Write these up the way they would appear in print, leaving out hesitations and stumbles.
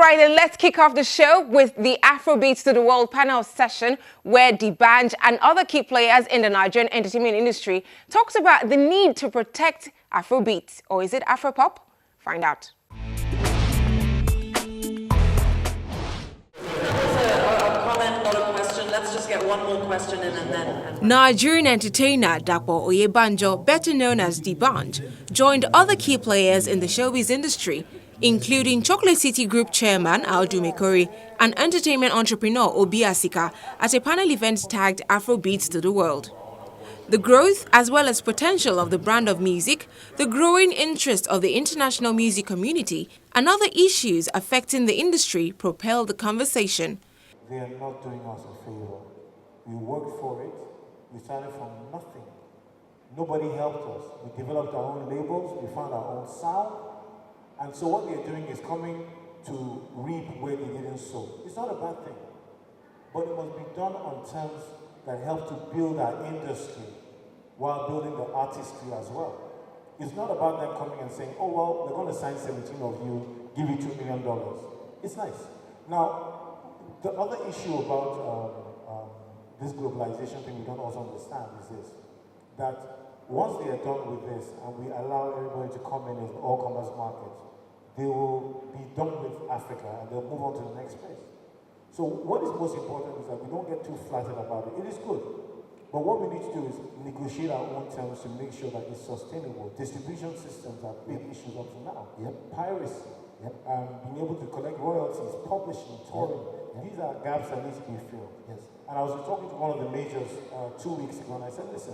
right, then let's kick off the show with the Afrobeats to the World panel session, where D'banj and other key players in the Nigerian entertainment industry talks about the need to protect Afrobeat. Or is it Afropop? Find out. Let's just get one more question in and then... Nigerian entertainer Dapo Oyebanjo, better known as D'banj, joined other key players in the showbiz industry, including Chocolate City Group chairman Aldu Mekori and entertainment entrepreneur Obi Asika, at a panel event tagged Afrobeats to the World. The growth as well as potential of the brand of music, the growing interest of the international music community, and other issues affecting the industry propelled the conversation. They are not doing us a favor. We worked for it. We started from nothing. Nobody helped us. We developed our own labels. We found our own sound. And so what they're doing is coming to reap where they didn't sow. It's not a bad thing. But it must be done on terms that help to build our industry while building the artistry as well. It's not about them coming and saying, oh, well, we're going to sign 17 of you, give you $2 million. It's nice. Now, the other issue about this globalization thing we don't also understand is this, that once they are done with this and we allow everybody to come in as an all-commerce market, they will be done with Africa and they'll move on to the next place. So what is most important is that we don't get too flattered about it. It is good. But what we need to do is negotiate our own terms to make sure that it's sustainable. Distribution systems are big issues up to now. Piracy, being able to collect royalties, publishing, touring. These are gaps that need to be filled. And I was talking to one of the majors 2 weeks ago and I said, listen,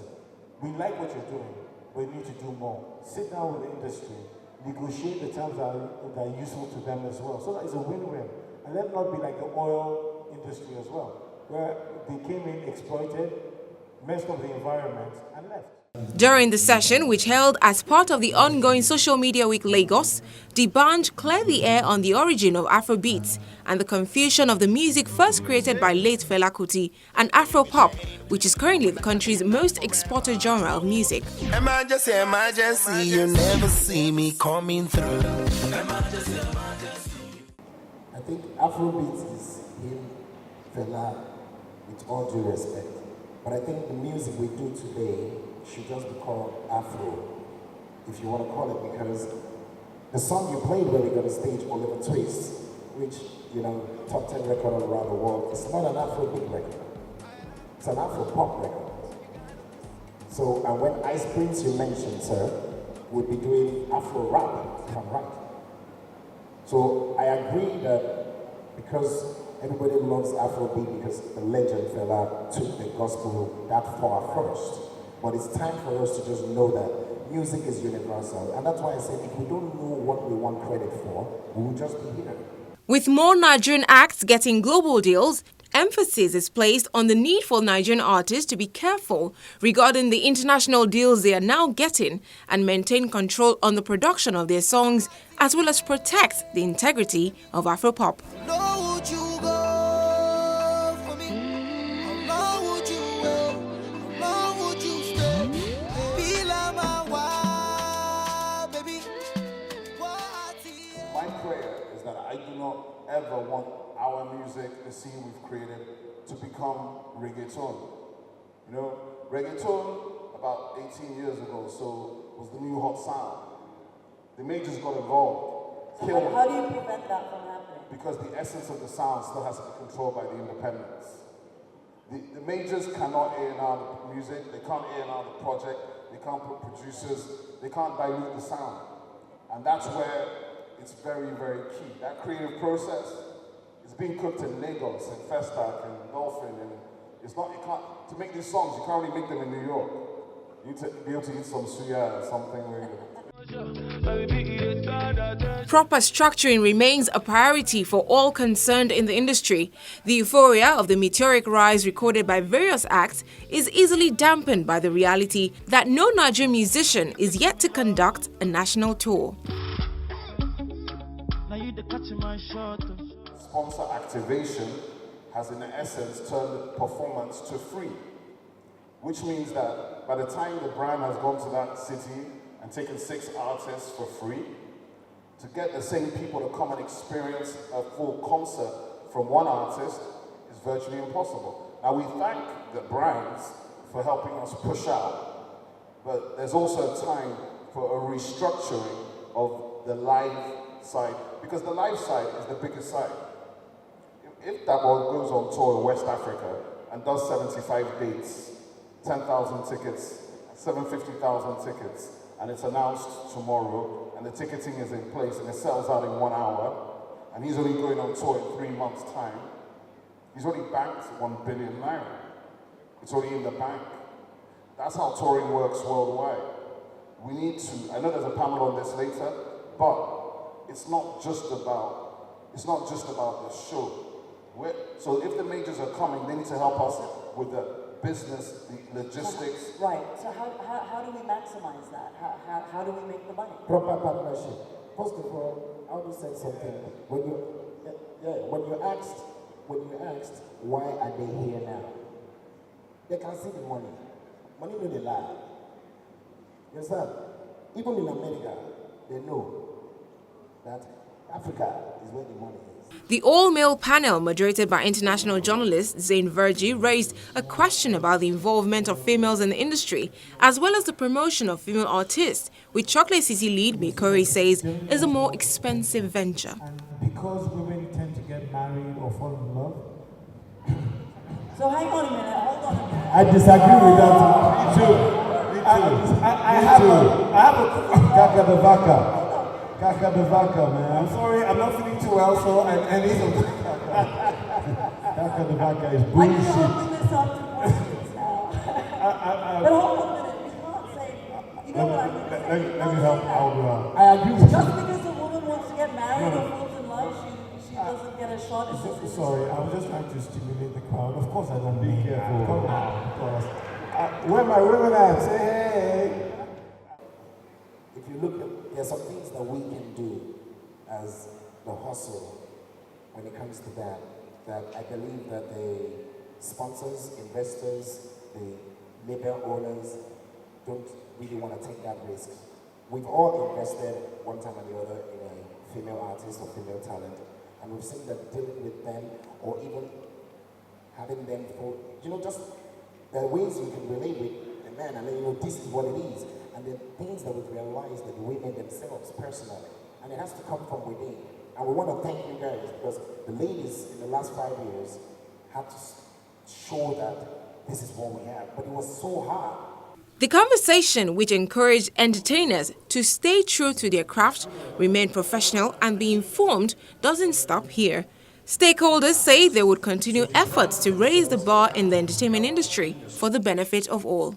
we like what you're doing, but you need to do more. Sit down with the industry, negotiate the terms that are useful to them as well. So that it's a win-win. And let it not be like the oil industry as well, where they came in, exploited, messed up the environment, and left. During the session, which held as part of the ongoing Social Media Week Lagos, D'banj cleared the air on the origin of Afrobeats and the confusion of the music first created by late Fela Kuti and Afropop, which is currently the country's most exported genre of music. Emergency, emergency, you never see me coming through. I think Afrobeats is him, Fela, with all due respect. But I think the music we do today should just be called Afro, if you want to call it, because the song you played when we got a stage, Oliver Twist, which, you know, top 10 record all around the world, it's not an Afrobeat record. It's an Afro-pop record. So, and when Ice Prince you mentioned, sir, would be doing Afro-rap, if I'm right. So I agree that because everybody loves Afrobeat because the legend Fela took the gospel that far first. But it's time for us to just know that music is universal. And that's why I said if we don't know what we want credit for, we will just be here. With more Nigerian acts getting global deals, emphasis is placed on the need for Nigerian artists to be careful regarding the international deals they are now getting and maintain control on the production of their songs, as well as protect the integrity of Afropop. Ever want our music, the scene we've created, to become reggaeton. You know, reggaeton about 18 years ago, so was the new hot sound. The majors got involved. So how do you prevent that from happening? Because the essence of the sound still has to be controlled by the independents. The majors cannot A&R the music, they can't A&R the project, they can't put producers, they can't dilute the sound. And that's where it's very, very key. That creative process is being cooked in Lagos and Festac and Dolphin, and it's not, you can't, to make these songs, you can't really make them in New York. You need to be able to eat some suya or something. Proper structuring remains a priority for all concerned in the industry. The euphoria of the meteoric rise recorded by various acts is easily dampened by the reality that no Nigerian musician is yet to conduct a national tour. Sponsor activation has in essence turned performance to free, which means that by the time the brand has gone to that city and taken 6 artists for free, To get the same people to come and experience a full concert from one artist is virtually impossible. Now we thank the brands for helping us push out, but there's also a time for a restructuring of the live side, because the live side is the biggest side. If Dabo goes on tour in West Africa and does 75 dates, 10,000 tickets, 750,000 tickets, and it's announced tomorrow, and the ticketing is in place, and it sells out in 1 hour, and he's only going on tour in 3 months' time, he's already banked 1 billion naira. It's already in the bank. That's how touring works worldwide. We need to, I know there's a panel on this later, but it's not just about the show. So if the majors are coming, they need to help us with the business, the logistics. Right, so how do we maximize that? How do we make the money? Proper partnership. First of all, I want to say something. When you asked why are they here now, they can see the money. Money no dey lie. You understand? Even in America, they know that Africa is where the money is. The all-male panel, moderated by international journalist Zain Verji, raised a question about the involvement of females in the industry, as well as the promotion of female artists, which Chocolate City lead Mikori says is a more expensive venture. And because women tend to get married or fall in love. So hang on a minute, hold on a minute. I disagree with that. Me too. I have a Kaka the Vaka. Kaka the Vaka, man. I'm sorry, I'm not feeling too well, so I need some Kaka the Vaka is I can bullshit. open this up to questions now. But hold on a minute, you can't say, you know what I mean? Let me help out. I agree with you. Just because a woman wants to get married or falls in love, she doesn't get a shot at this. Sorry, I was just trying to stimulate the crowd. Of course I don't be careful. Come on, of course. Where my women at? Say hey. If you look at, there's some things that we can do as the hustle when it comes to that I believe that the sponsors, investors, the label owners don't really want to take that risk. We've all invested one time or the other in a female artist or female talent, and we've seen that dealing with them or even having them for, just there are ways you can relate with a man and then this is what it is. And the things that we've realized that the women themselves personally, and it has to come from within. And we want to thank you guys because the ladies in the last 5 years had to show that this is what we have, but it was so hard. The conversation, which encouraged entertainers to stay true to their craft, remain professional and be informed, doesn't stop here. Stakeholders say they would continue efforts to raise the bar in the entertainment industry for the benefit of all.